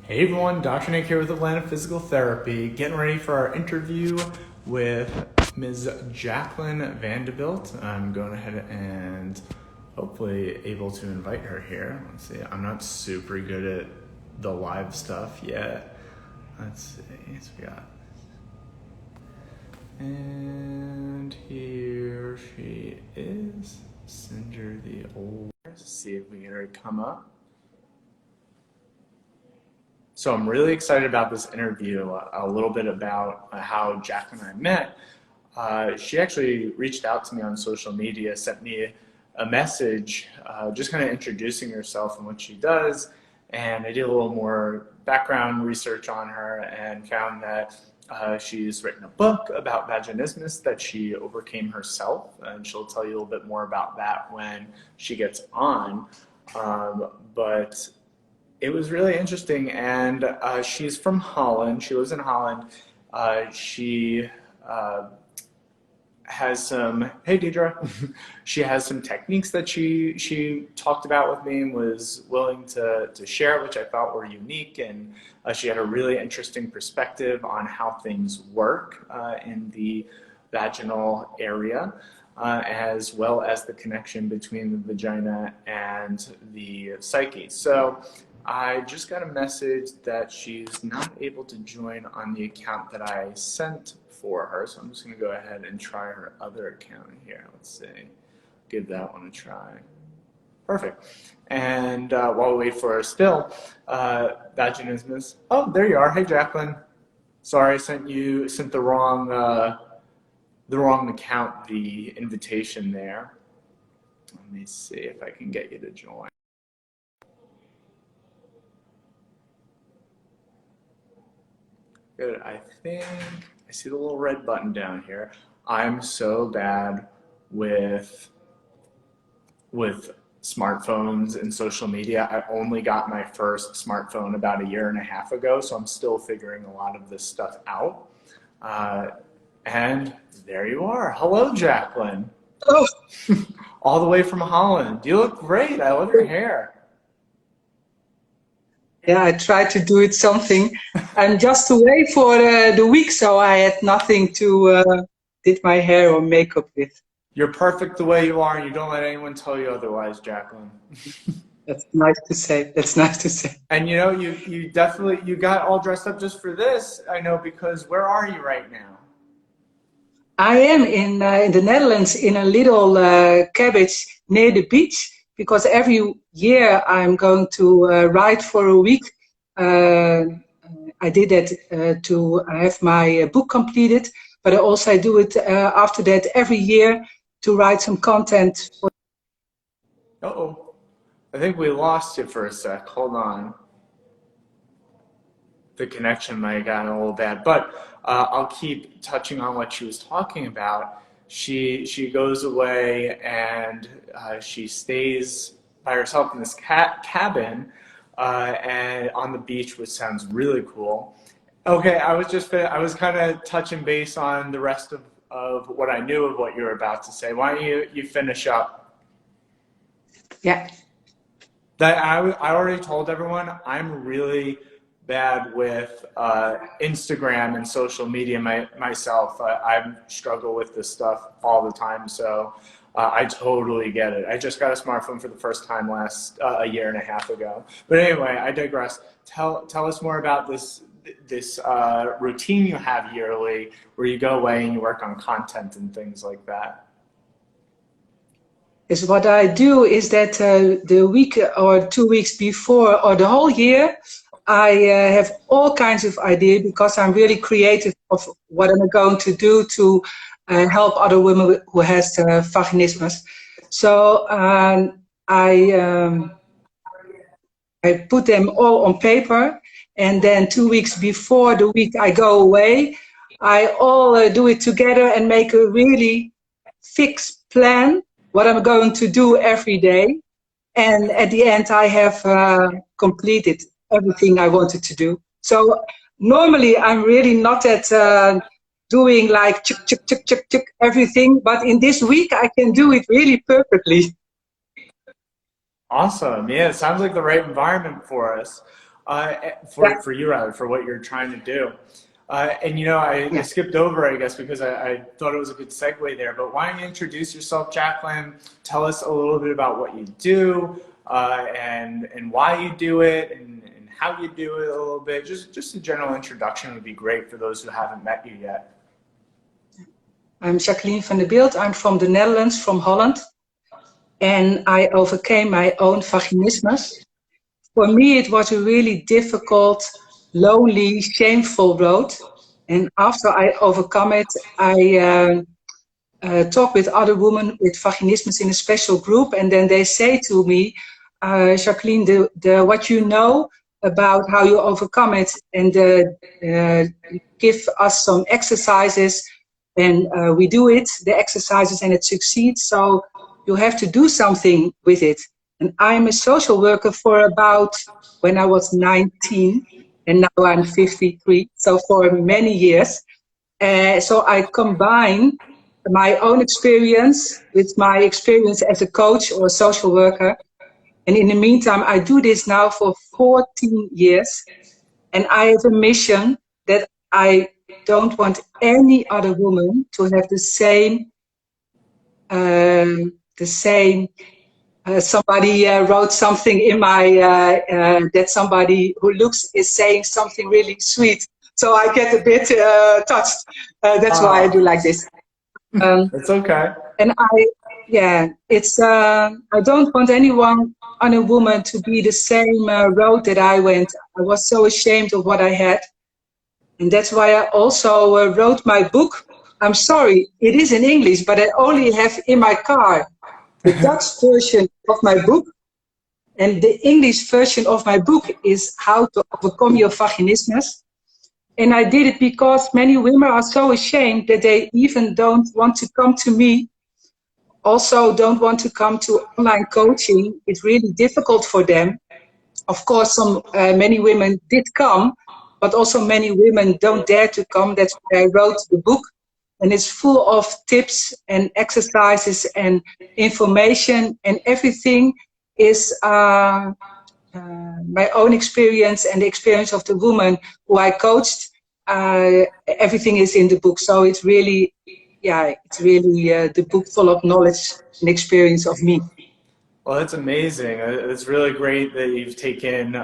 Hey everyone, Dr. Nick here with Atlanta Physical Therapy, getting ready for our interview with Ms. Jacqueline Vanderbilt. I'm going ahead and hopefully able to invite her here. Let's see, I'm not super good at the live stuff yet. Let's see, so we got, and here she is. Send her the old, see if we get her to come up. So I'm really excited about this interview, a little bit about how Jacqueline and I met. She actually reached out to me on social media, sent me a message, just kind of introducing herself and what she does. And I did a little more background research on her and found that she's written a book about vaginismus that she overcame herself. And she'll tell you a little bit more about that when she gets on. But it was really interesting, and she's from Holland. She lives in Holland. She has some, hey Deidre, she has some techniques that she talked about with me and was willing to share, which I thought were unique, and she had a really interesting perspective on how things work in the vaginal area. As well as the connection between the vagina and the psyche. So I just got a message that she's not able to join on the account that I sent for her. So I'm just going to go ahead and try her other account here. Let's see. Give that one a try. Perfect. And while we wait for her still, vaginismus. Oh, there you are. Hey, Jacqueline. Sorry, I sent the wrong account, the invitation there. Let me see if I can get you to join. Good, I think I see the little red button down here. I'm so bad with smartphones and social media. I only got my first smartphone about 1.5 years ago, so I'm still figuring a lot of this stuff out. And there you are. Hello, Jacqueline. Oh, All the way from Holland. You look great. I love your hair. yeah, I tried to do it something. I'm just away for the week, so I had nothing to did my hair or makeup with. You're perfect the way you are, and you don't let anyone tell you otherwise, Jacqueline. That's nice to say. That's nice to say. And you know, you definitely, you got all dressed up just for this, I know, because where are you right now? I am in the Netherlands in a little cabbage near the beach because every year I'm going to ride for a week. I did that to have my book completed, but I also do it after that every year to write some content. Uh-oh. I think we lost you for a sec. Hold on. The connection might have gotten a little bad, but I'll keep touching on what she was talking about. She goes away and she stays by herself in this cabin and on the beach, which sounds really cool. Okay, I was kind of touching base on the rest of what I knew of what you were about to say. Why don't you finish up? Yeah. That I already told everyone I'm really bad with Instagram and social media myself. I struggle with this stuff all the time, so I totally get it. I just got a smartphone for the first time a 1.5 years ago. But anyway, I digress. Tell us more about this routine you have yearly, where you go away and you work on content and things like that. Is what I do is that the week or 2 weeks before or the whole year, I have all kinds of ideas because I'm really creative of what I'm going to do to help other women who has vaginismus. So I put them all on paper, and then 2 weeks before the week I go away, I all do it together and make a really fixed plan what I'm going to do every day. And at the end, I have completed everything I wanted to do. So normally, I'm really not at doing like chuk, chuk, chuk, chuk, chuk, everything. But in this week, I can do it really perfectly. Awesome. Yeah, it sounds like the right environment for us. Yeah, for you rather, for what you're trying to do. And you know, I yeah. skipped over, I guess, because I thought it was a good segue there. But why don't you introduce yourself, Jacqueline? Tell us a little bit about what you do, and why you do it, and how you do it a little bit. Just a general introduction would be great for those who haven't met you yet. I'm Jacqueline van der Beeld. I'm from the Netherlands, from Holland. And I overcame my own vaginismus. For me, it was a really difficult, lonely, shameful road. And after I overcome it, I talk with other women with vaginismus in a special group. And then they say to me, Jacqueline, what you know about how you overcome it, and give us some exercises. And we do it, the exercises, and it succeeds. So you have to do something with it. And I'm a social worker for about when I was 19, and now I'm 53. So for many years. So I combine my own experience with my experience as a coach or a social worker. And in the meantime, I do this now for 14 years. And I have a mission that I don't want any other woman to have the same. Somebody wrote something in my that somebody who looks is saying something really sweet. So I get a bit touched. That's why I do like this. It's okay. And I don't want anyone, any woman, to be the same road that I went. I was so ashamed of what I had. And that's why I also wrote my book. I'm sorry, it is in English, but I only have in my car the Dutch version of my book. And the English version of my book is How to Overcome Your Vaginismus. And I did it because many women are so ashamed that they even don't want to come to me. Also don't want to come to online coaching. It's really difficult for them. Of course, many women did come, but also many women don't dare to come. That's why I wrote the book. And it's full of tips and exercises and information, and everything is my own experience and the experience of the woman who I coached. Everything is in the book. So it's really, the book full of knowledge and experience of me. Well, that's amazing. It's really great that you've taken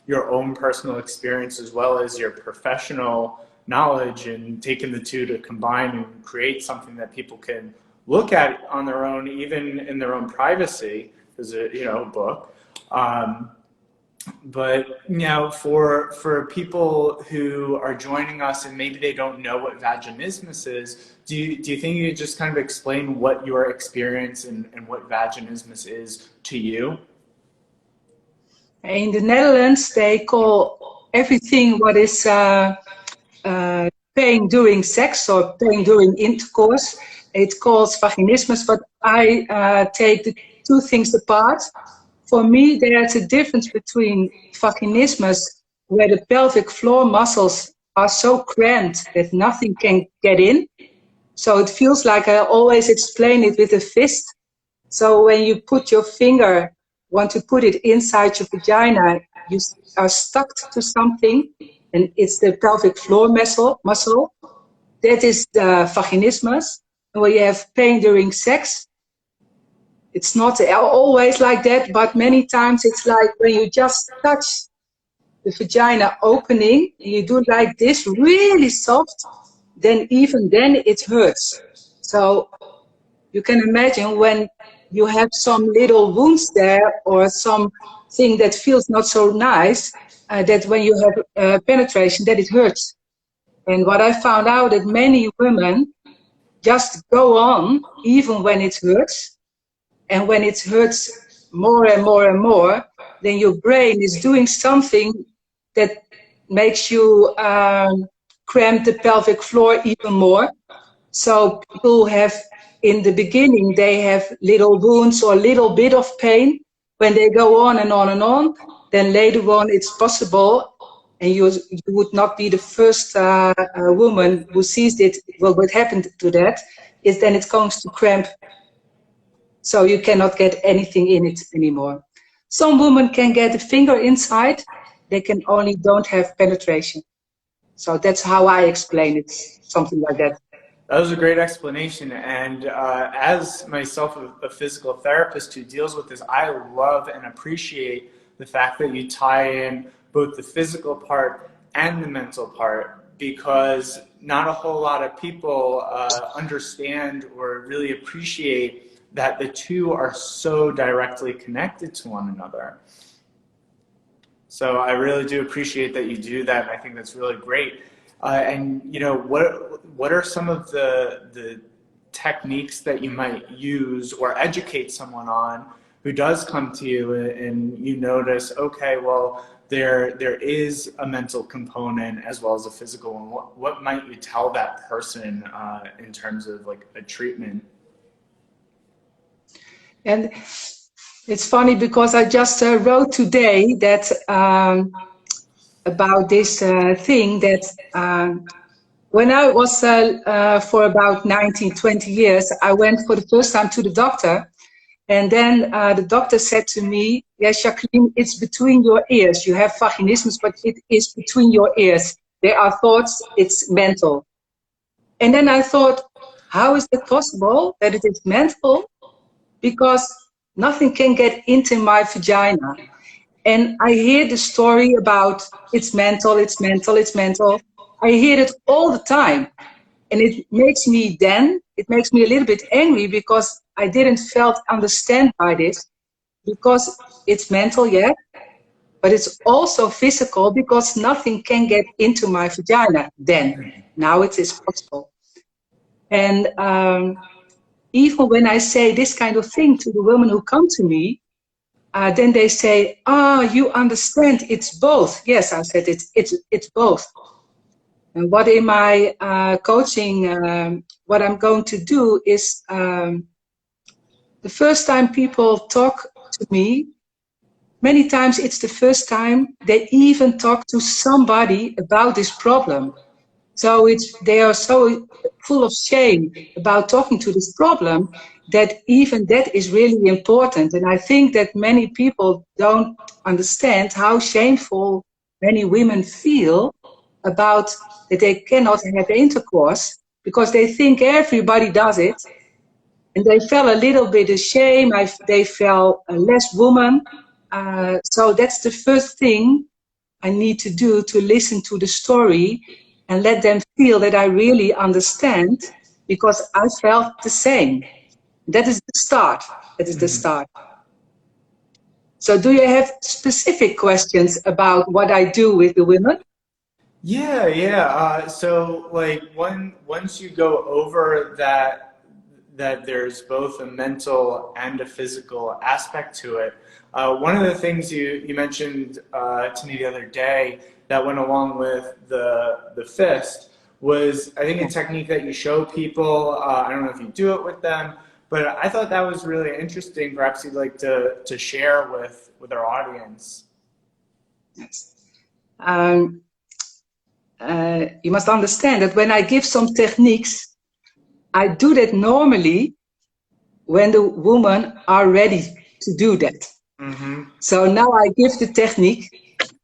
your own personal experience as well as your professional knowledge and taken the two to combine and create something that people can look at on their own, even in their own privacy, as a book. But for people who are joining us and maybe they don't know what vaginismus is, do you think you could just kind of explain what your experience and what vaginismus is to you? In the Netherlands, they call everything what is pain during sex or pain during intercourse, it calls vaginismus, but I take the two things apart. For me, there's a difference between vaginismus, where the pelvic floor muscles are so cramped that nothing can get in. So it feels like I always explain it with a fist. So when you put your finger, want to put it inside your vagina, you are stuck to something, and it's the pelvic floor muscle. That is the vaginismus. And when you have pain during sex, it's not always like that, but many times it's like when you just touch the vagina opening, and you do like this, really soft, then even then it hurts. So you can imagine when you have some little wounds there or something that feels not so nice, that when you have penetration, that it hurts. And what I found out that many women just go on even when it hurts. And when it hurts more and more and more, then your brain is doing something that makes you cramp the pelvic floor even more. So people have, in the beginning, they have little wounds or a little bit of pain. When they go on and on and on, then later on it's possible, and you would not be the first woman who sees it. Well, what happened to that is then it comes to cramp. So you cannot get anything in it anymore. Some women can get a finger inside. they can only don't have penetration. So that's how I explain it, something like that. That was a great explanation. And as myself, a physical therapist who deals with this, I love and appreciate the fact that you tie in both the physical part and the mental part, because not a whole lot of people understand or really appreciate that the two are so directly connected to one another. So I really do appreciate that you do that, and I think that's really great. And you know, what are some of the techniques that you might use or educate someone on who does come to you and you notice, okay, well, there is a mental component as well as a physical one. What might you tell that person in terms of like a treatment? And it's funny because I just wrote today that about this thing that when I was for about 19, 20 years, I went for the first time to the doctor. And then the doctor said to me, yes, Jacqueline, it's between your ears. You have vaginismus, but it is between your ears. There are thoughts, it's mental. And then I thought, how is it possible that it is mental? Because nothing can get into my vagina. And I hear the story about it's mental, it's mental, it's mental. I hear it all the time. And it makes me a little bit angry because I didn't felt understand by this, because it's mental, yeah, but it's also physical because nothing can get into my vagina then. Now it is possible. And even when I say this kind of thing to the women who come to me, then they say, you understand, it's both. Yes, I said it's both. And what in my coaching, what I'm going to do is the first time people talk to me, many times it's the first time they even talk to somebody about this problem. So they are so full of shame about talking to this problem that even that is really important. And I think that many people don't understand how shameful many women feel about that they cannot have intercourse because they think everybody does it. And they felt a little bit ashamed. They felt less woman. So that's the first thing I need to do, to listen to the story and let them feel that I really understand, because I felt the same. That is the start. That is the start. So do you have specific questions about what I do with the women? Yeah. So like once you go over that there's both a mental and a physical aspect to it. One of the things you mentioned to me the other day that went along with the fist was, I think, a technique that you show people. I don't know if you do it with them, but I thought that was really interesting. Perhaps you'd like to share with our audience. Yes. You must understand that when I give some techniques, I do that normally when the women are ready to do that. Mm-hmm. So now I give the technique,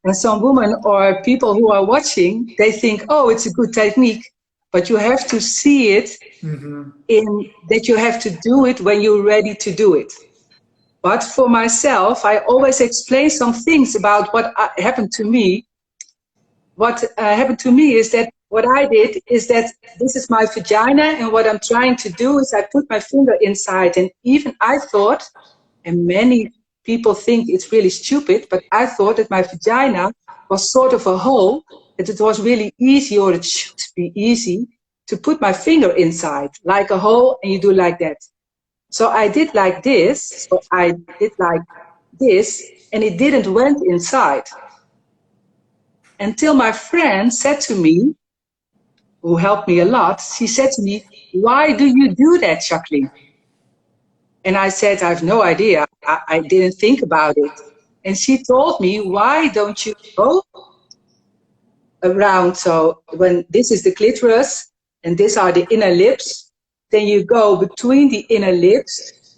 and some women or people who are watching, they think, oh, it's a good technique, but you have to see it in that you have to do it when you're ready to do it. But for myself, I always explain some things about what happened to me. What happened to me is that what I did is that this is my vagina, and what I'm trying to do is I put my finger inside, and even I thought, and many people think it's really stupid, but I thought that my vagina was sort of a hole, that it was really easy, or it should be easy, to put my finger inside, like a hole, and you do like that. So I did like this, and it didn't went inside. Until my friend said to me, who helped me a lot, she said to me, why do you do that, Jacqueline? And I said, I have no idea. I didn't think about it. And she told me, why don't you go around? So when this is the clitoris and these are the inner lips, then you go between the inner lips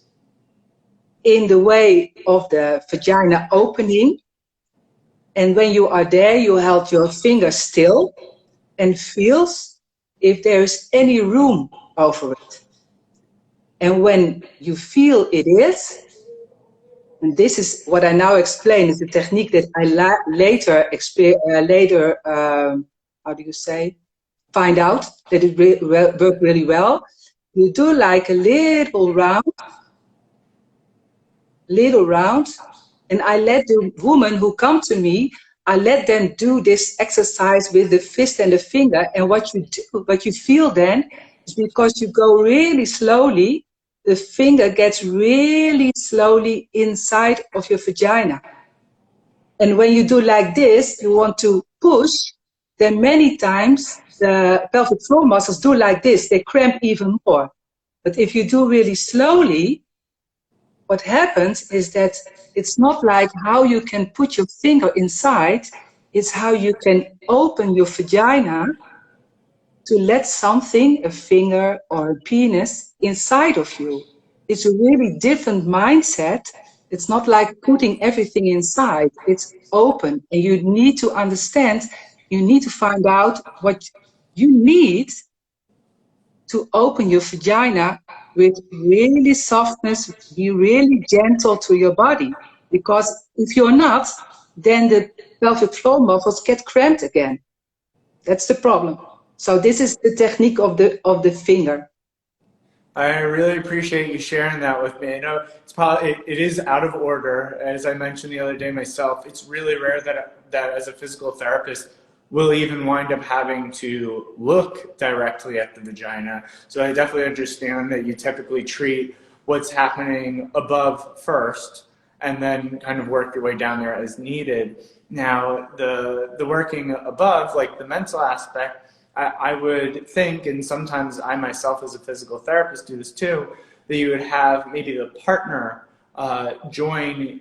in the way of the vagina opening. And when you are there, you hold your finger still and feels if there is any room over it. And when you feel it is, and this is what I now explain, is the technique that I later, how do you say, find out that it worked really well. You do like a little round, and I let the woman who come to me, I let them do this exercise with the fist and the finger. And what you do, what you feel then, is because you go really slowly, the finger gets really slowly inside of your vagina. And when you do like this, you want to push, then many times the pelvic floor muscles do like this, they cramp even more. But if you do really slowly, what happens is that it's not like how you can put your finger inside, it's how you can open your vagina to let something, a finger or a penis, inside of you. It's a really different mindset. It's not like putting everything inside. It's open, and you need to understand, you need to find out what you need to open your vagina with really softness, be really gentle to your body. Because if you're not, then the pelvic floor muscles get cramped again. That's the problem. So this is the technique of the finger. I really appreciate you sharing that with me. I know it's probably it is out of order, as I mentioned the other day myself. It's really rare that as a physical therapist we'll even wind up having to look directly at the vagina. So I definitely understand that you typically treat what's happening above first, and then kind of work your way down there as needed. Now, the working above, like the mental aspect, I would think, and sometimes I myself as a physical therapist do this too, that you would have maybe the partner join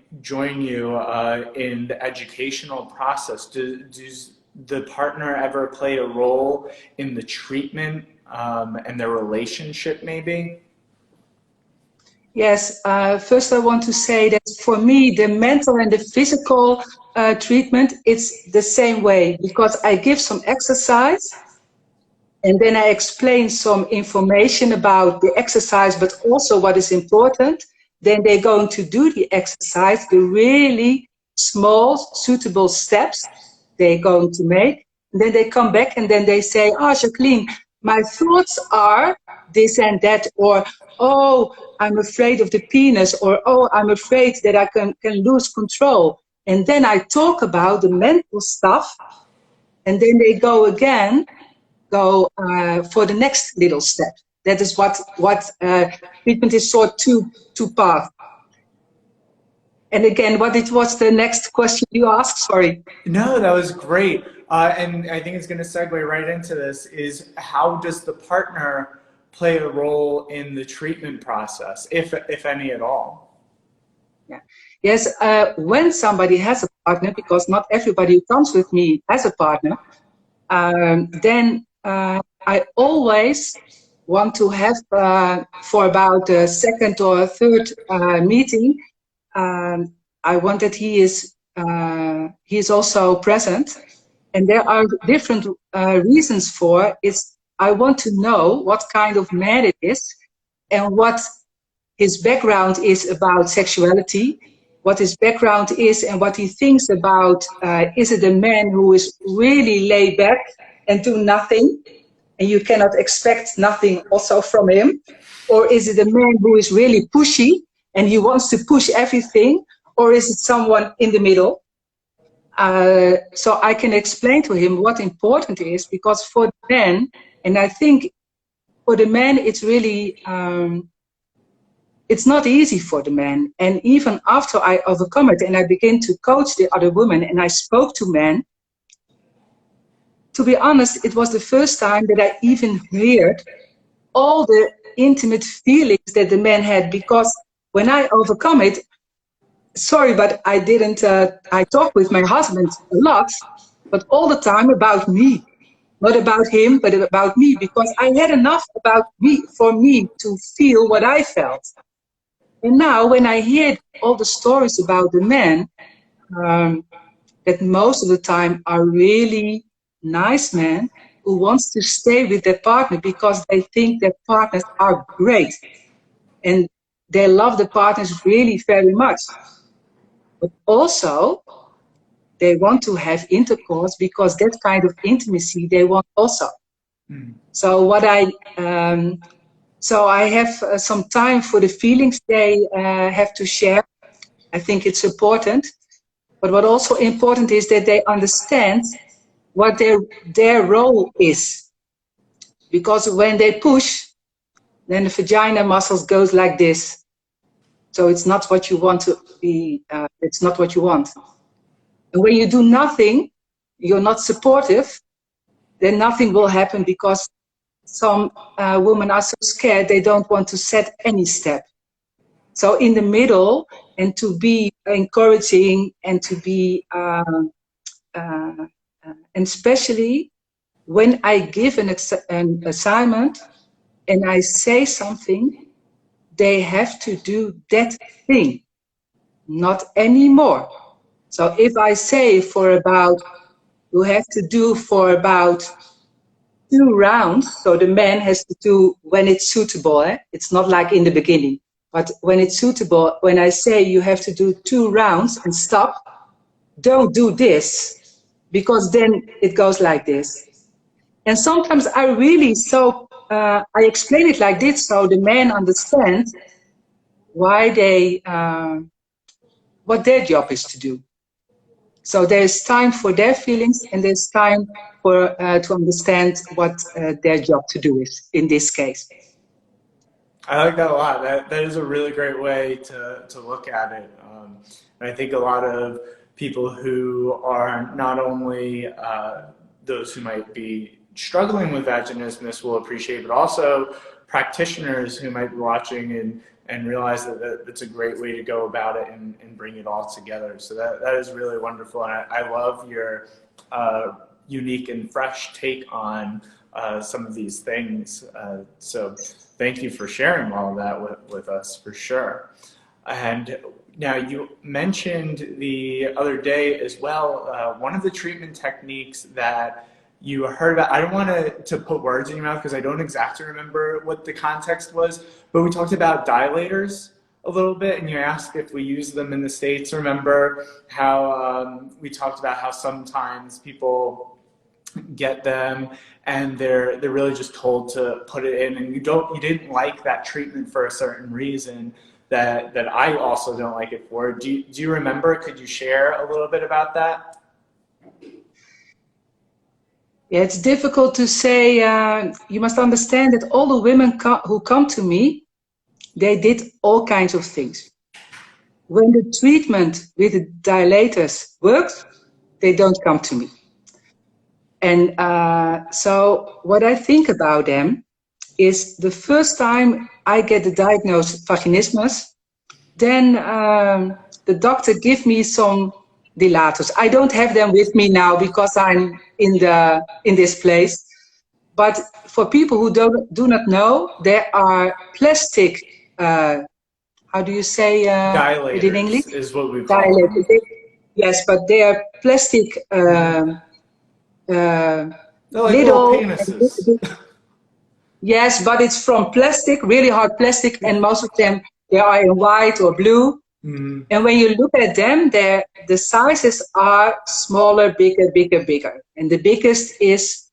you in the educational process. Does the partner ever play a role in the treatment and their relationship maybe? Yes, first I want to say that for me, the mental and the physical treatment, it's the same way, because I give some exercise and then I explain some information about the exercise, but also what is important. Then they're going to do the exercise, the really small, suitable steps they're going to make. And then they come back and then they say, oh, Jacqueline, my thoughts are this and that, or, oh, I'm afraid of the penis, or, oh, I'm afraid that I can lose control. And then I talk about the mental stuff, and then they go for the next little step. That is what treatment is sort two path. And again, was the next question you asked? Sorry. No, that was great. And I think it's going to segue right into this, is how does the partner play a role in the treatment process, if any at all? Yeah. Yes, when somebody has a partner, because not everybody who comes with me has a partner, then I always want to have, for about a second or a third meeting, I want that he is also present. And there are different reasons for it. I want to know what kind of man it is and what his background is about sexuality, what his background is and what he thinks about, is it a man who is really laid back and do nothing, and you cannot expect nothing also from him? Or is it a man who is really pushy and he wants to push everything? Or is it someone in the middle? So I can explain to him what important is, because for the men, and I think for the men it's really, it's not easy for the men. And even after I overcome it and I begin to coach the other women and I spoke to men, to be honest, it was the first time that I even heard all the intimate feelings that the men had, because when I overcome it, sorry, but I didn't, I talked with my husband a lot, but all the time about me, not about him, but about me, because I had enough about me, for me to feel what I felt. And now when I hear all the stories about the men, that most of the time are really nice men who wants to stay with their partner because they think their partners are great and they love the partners really very much. But also they want to have intercourse because that kind of intimacy they want also. Mm. So I have some time for the feelings they have to share. I think it's important. But what also important is that they understand what their role is. Because when they push, then the vagina muscles goes like this. So it's not what you want to be, it's not what you want. And when you do nothing, you're not supportive, then nothing will happen because some women are so scared they don't want to set any step. So in the middle, and to be encouraging and to be, and especially when I give an assignment and I say something, they have to do that thing, not anymore. So if I say you have to do for about 2 rounds, so the man has to do when it's suitable, it's not like in the beginning, but when it's suitable, when I say you have to do 2 rounds and stop, don't do this, because then it goes like this. And sometimes I explain it like this so the men understand why what their job is to do. So there's time for their feelings and there's time to understand what their job to do is in this case. I like that a lot. That is a really great way to look at it. And I think a lot of people who are not only those who might be struggling with vaginismus will appreciate, but also practitioners who might be watching and realize that it's a great way to go about it and bring it all together. So that is really wonderful. And I love your unique and fresh take on some of these things. So thank you for sharing all of that with us for sure. And now you mentioned the other day as well, one of the treatment techniques that you heard about. I don't want to put words in your mouth because I don't exactly remember what the context was, but we talked about dilators a little bit, and you asked if we use them in the States. Remember how we talked about how sometimes people get them and they're really just told to put it in, and you didn't like that treatment for a certain reason that I also don't like it for. Do you remember? Could you share a little bit about that? Yeah, it's difficult to say. You must understand that all the women who come to me, they did all kinds of things. When the treatment with the dilators works, they don't come to me. And so what I think about them is the first time I get the diagnosis vaginismus, then the doctor gives me some dilators. I don't have them with me now because I'm in this place. But for people who do not know, there are plastic, how do you say it in English? Dilators is what we call them. Dilators. Yes, but they are plastic They're like little little. penises. Yes, but it's from plastic, really hard plastic, and most of them they are in white or blue. Mm. And when you look at them, the sizes are smaller, bigger, bigger, bigger. And the biggest is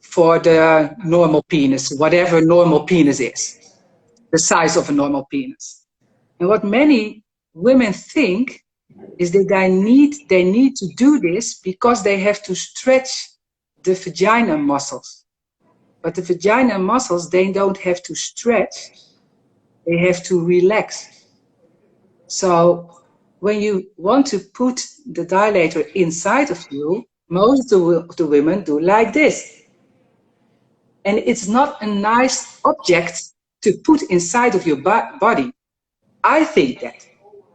for the normal penis, whatever normal penis is, the size of a normal penis. And what many women think is that they need to do this because they have to stretch the vagina muscles. But the vagina muscles, they don't have to stretch, they have to relax. So when you want to put the dilator inside of you, most of the women do like this. And it's not a nice object to put inside of your body. I think that.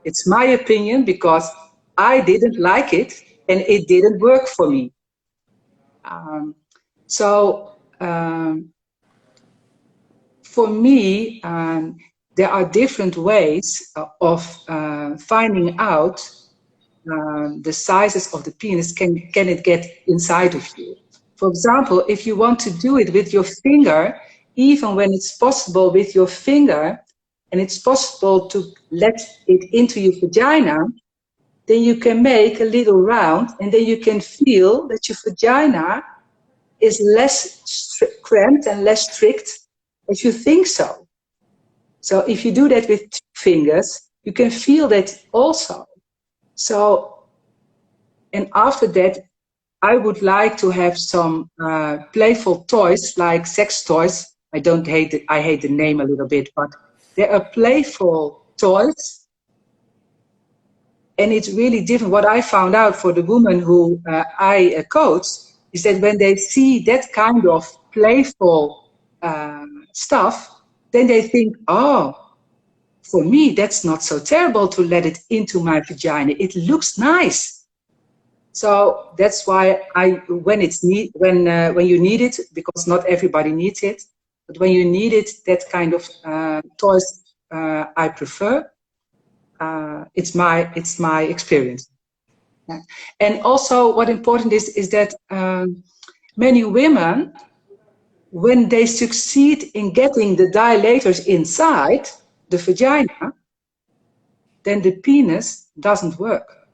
It's my opinion because I didn't like it and it didn't work for me. For me, there are different ways of finding out the sizes of the penis can it get inside of you. For example, if you want to do it with your finger, even when it's possible with your finger, and it's possible to let it into your vagina, then you can make a little round, and then you can feel that your vagina is less cramped and less strict as you think so. So if you do that with 2 fingers, you can feel that also. So, and after that, I would like to have some playful toys, like sex toys. I hate the name a little bit, but there are playful toys. And it's really different. What I found out for the women who I coach is that when they see that kind of playful stuff, then they think, oh, for me, that's not so terrible to let it into my vagina. It looks nice. So that's why when you need it, because not everybody needs it, but when you need it, that kind of toys I prefer. It's my experience. Yeah. And also, what important is that many women, when they succeed in getting the dilators inside the vagina, then the penis doesn't work.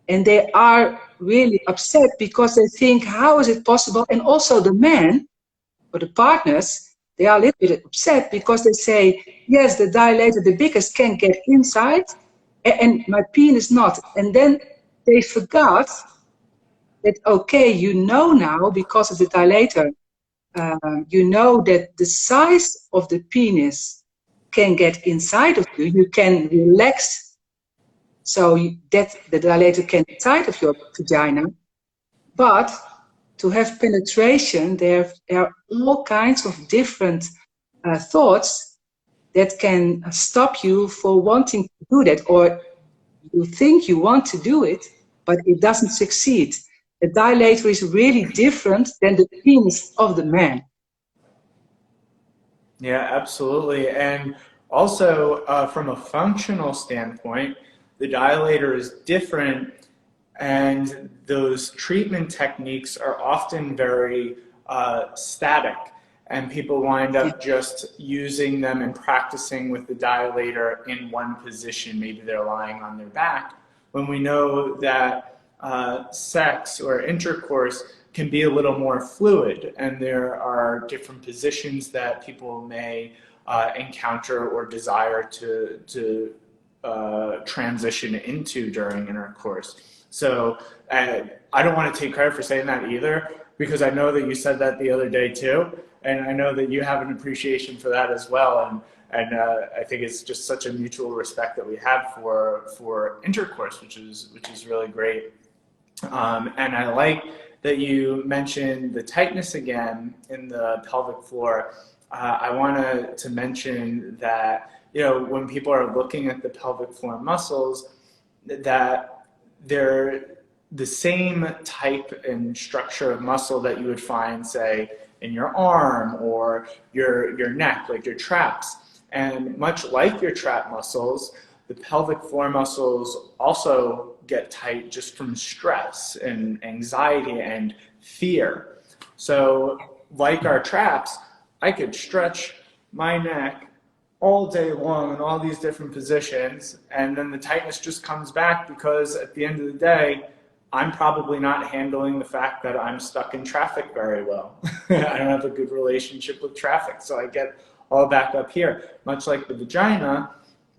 And they are really upset because they think, how is it possible? And also the men or the partners, they are a little bit upset because they say, yes, the dilator, the biggest, can get inside, and my penis not. And then they forgot that, okay, you know now, because of the dilator, you know that the size of the penis can get inside of you. You can relax so that the dilator can get inside of your vagina. But to have penetration, there are all kinds of different thoughts that can stop you for wanting to do that, or you think you want to do it, but it doesn't succeed. The dilator is really different than the penis of the man. Yeah, absolutely. And also, from a functional standpoint, the dilator is different, and those treatment techniques are often very static, and people wind up just using them and practicing with the dilator in one position. Maybe they're lying on their back, when we know that sex or intercourse can be a little more fluid, and there are different positions that people may encounter or desire to transition into during intercourse. So I don't want to take credit for saying that either, because I know that you said that the other day too, and I know that you have an appreciation for that as well. And I think it's just such a mutual respect that we have for intercourse, which is really great. And I like that you mentioned the tightness again in the pelvic floor. I want to mention that, you know, when people are looking at the pelvic floor muscles, that they're the same type and structure of muscle that you would find, say, in your arm or your neck, like your traps. And much like your trap muscles, the pelvic floor muscles also get tight just from stress and anxiety and fear. So like our traps, I could stretch my neck all day long in all these different positions, and then the tightness just comes back because at the end of the day, I'm probably not handling the fact that I'm stuck in traffic very well. I don't have a good relationship with traffic, so I get all back up here. Much like the vagina,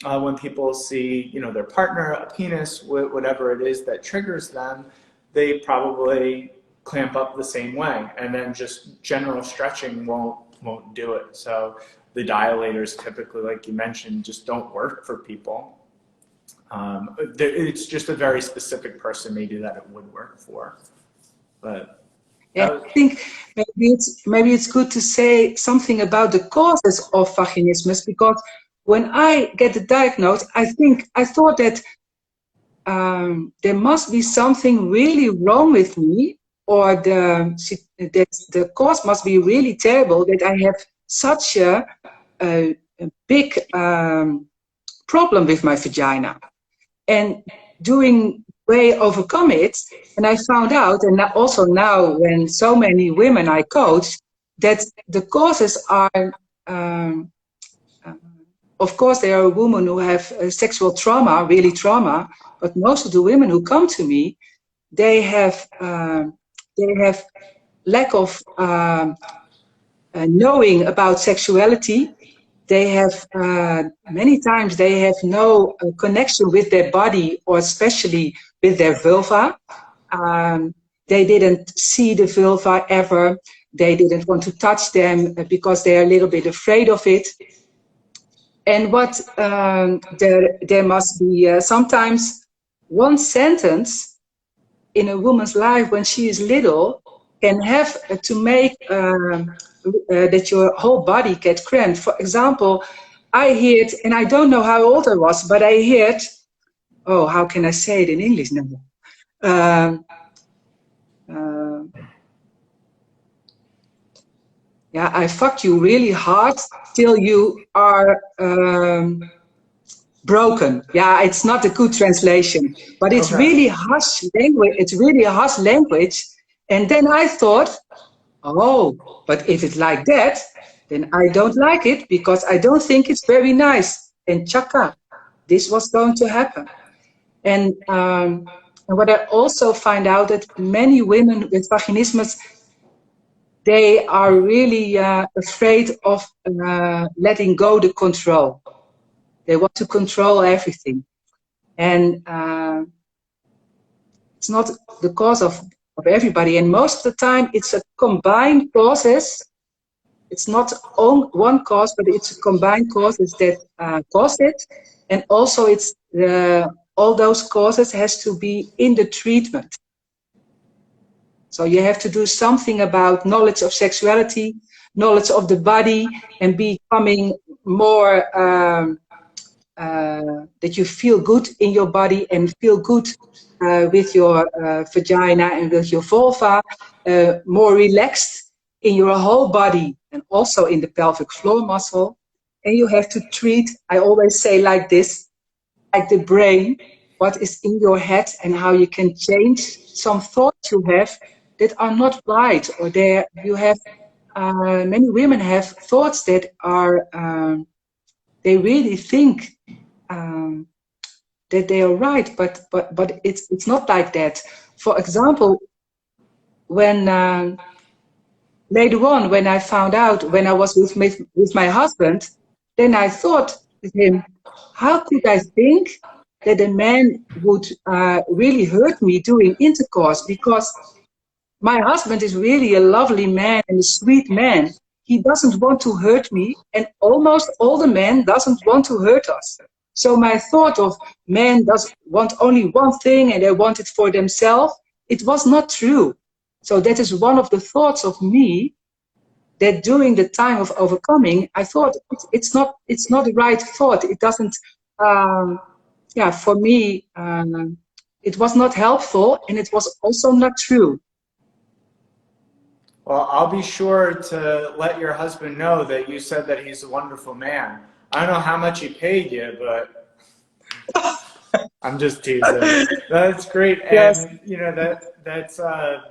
when people see, you know, their partner, a penis, whatever it is that triggers them, they probably clamp up the same way, and then just general stretching won't do it. So the dilators typically, like you mentioned, just don't work for people. It's just a very specific person maybe that it would work for. But yeah, I think maybe it's good to say something about the causes of vaginismus, because when I get the diagnosis, I thought that there must be something really wrong with me, or the cause must be really terrible, that I have such a big problem with my vagina. And when way overcome it. And I found out, and also now when so many women I coach, that the causes are, of course, there are women who have sexual trauma, really trauma, but most of the women who come to me, they have lack of knowing about sexuality. They have many times they have no connection with their body, or especially with their vulva. They didn't see the vulva ever. They didn't want to touch them because they are a little bit afraid of it. And what there must be sometimes one sentence in a woman's life when she is little can have to make that your whole body gets cramped. For example, I heard, and I don't know how old I was, but I heard, oh, how can I say it in English now? Yeah, I fuck you really hard till you are broken. Yeah, it's not a good translation, but it's really harsh language. It's really a harsh language. And then I thought, oh, but if it's like that, then I don't like it because I don't think it's very nice. And chaka, this was going to happen. And what I also find out that many women with vaginismus, they are really afraid of letting go the control. They want to control everything. And it's not the cause of everybody. And most of the time, it's a combined process. It's not one cause, but it's a combined causes that cause it. And also, it's all those causes has to be in the treatment. So you have to do something about knowledge of sexuality, knowledge of the body, and becoming more that you feel good in your body and feel good with your vagina and with your vulva, more relaxed in your whole body and also in the pelvic floor muscle. And you have to treat, I always say like this, like the brain, what is in your head and how you can change some thoughts you have that are not right, or there you have many women have thoughts that are they really think that they are right, but it's not like that. For example, when later on when I found out when I was with my husband, then I thought with him, how could I think that a man would really hurt me doing intercourse? Because my husband is really a lovely man and a sweet man. He doesn't want to hurt me, and almost all the men doesn't want to hurt us. So my thought of men does want only one thing and they want it for themselves, it was not true. So that is one of the thoughts of me that during the time of overcoming, I thought it's not the right thought. It doesn't, yeah, for me, it was not helpful and it was also not true. Well, I'll be sure to let your husband know that you said that he's a wonderful man. I don't know how much he paid you, but I'm just teasing. That's great. Yes. And you know, that's a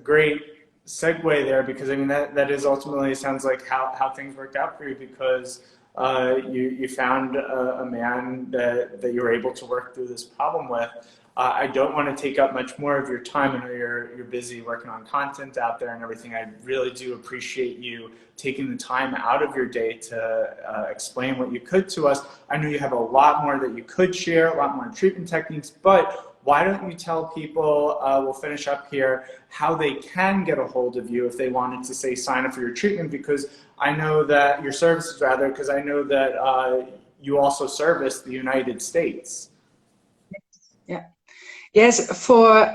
great segue there, because I mean that is ultimately sounds like how things worked out for you, because you found a man that you were able to work through this problem with. I don't want to take up much more of your time. I know you're busy working on content out there and everything. I really do appreciate you taking the time out of your day to explain what you could to us. I know you have a lot more that you could share, a lot more treatment techniques, but why don't you tell people, we'll finish up here, how they can get a hold of you if they wanted to, say, sign up for your treatment, because I know that your services, rather, because I know that you also service the United States. Yeah. Yes, for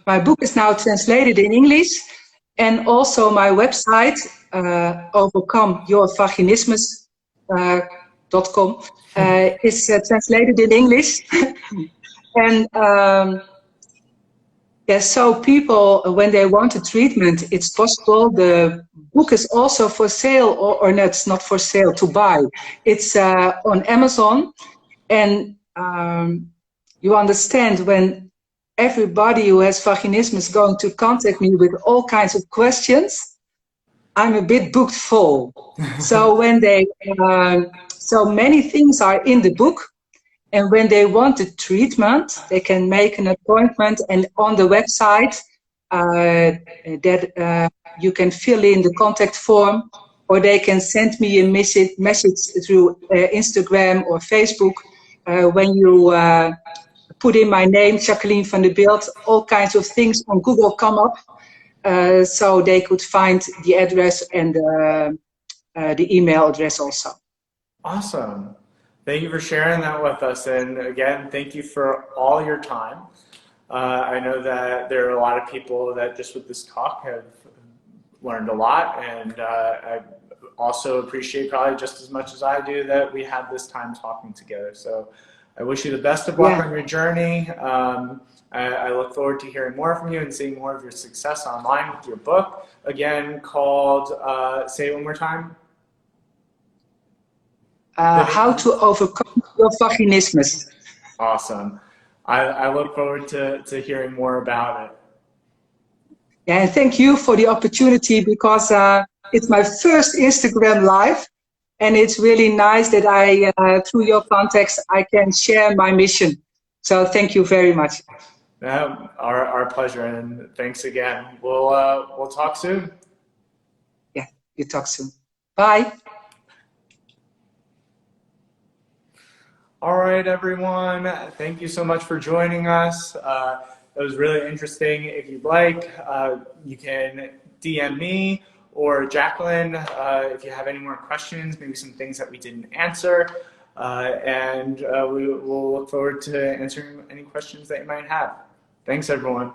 my book is now translated in English, and also my website, overcomeyourvaginismus.com, is translated in English. And yeah, so people, when they want a treatment, it's possible. The book is also for sale, or no, it's not for sale, to buy. It's on Amazon, and you understand when everybody who has vaginismus is going to contact me with all kinds of questions, I'm a bit booked full. So when so many things are in the book, and when they want the treatment, they can make an appointment, and on the website you can fill in the contact form, or they can send me a message through Instagram or Facebook. When you put in my name, Jacqueline van der Beeld, all kinds of things on Google come up, so they could find the address and the email address also. Awesome. Thank you for sharing that with us. And again, thank you for all your time. I know that there are a lot of people that just with this talk have learned a lot. And I also appreciate probably just as much as I do that we had this time talking together. So I wish you the best of luck on your journey. I look forward to hearing more from you and seeing more of your success online with your book. Again, called, say it one more time. How to overcome your vaginismus. Awesome. I look forward to hearing more about it. Yeah, and thank you for the opportunity, because it's my first Instagram live, and it's really nice that through your contacts, I can share my mission. So thank you very much. Our pleasure, and thanks again. We'll talk soon. Yeah, you talk soon. Bye. All right, everyone. Thank you so much for joining us. It was really interesting. If you'd like, you can DM me or Jacqueline if you have any more questions, maybe some things that we didn't answer. And we will look forward to answering any questions that you might have. Thanks, everyone.